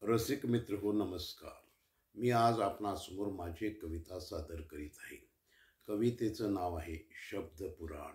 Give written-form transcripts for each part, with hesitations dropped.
रसिक मित्र हो नमस्कार. मी आज आपणासमोर माझी एक कविता सादर करीत आहे. कवितेचं नाव आहे शब्दपुराण.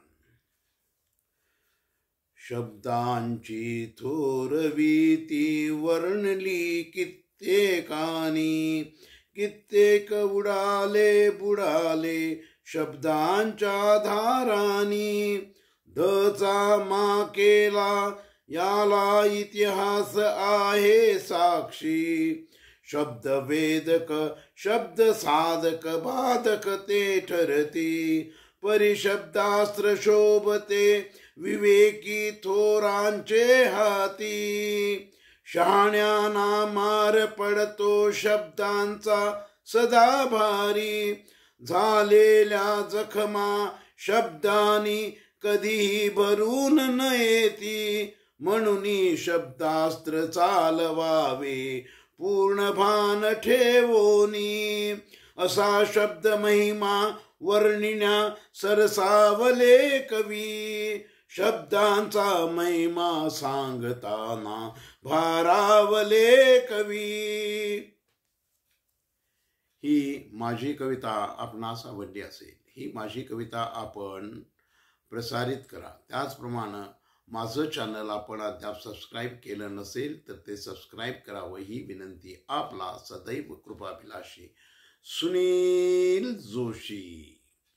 शब्दांची थोरवीती वर्णली कित्येकानी, कित्येक उडाले बुडाले शब्दांच्या धारानी. धचा मा केला याला इतिहास आहे साक्षी. शब्द वेदक शब्द साधक बाधक ते ठरती. परिशब्दास्त्र शोभते विवेकी थोरांचे हाती. शहाण्यांना मार पडतो शब्दांचा सदा भारी. झालेल्या जखमा शब्दांनी कधीही भरून न येती. म्हणून शब्दास्त्र चालवावे पूर्ण भान ठेवोनी. असा शब्द महिमा वर्णिण्या सरसावले कवी. शब्दांचा महिमा सांगताना भारावले कवी. ही माझी कविता आपणास आवडली असेल. ही माझी कविता आपण प्रसारित करा. त्याचप्रमाणे माझं चॅनल आपण अद्याप सबस्क्राईब केलं नसेल तर ते सबस्क्राईब करावं ही विनंती आपला सदैव कृपाभिलाषी सुनील जोशी.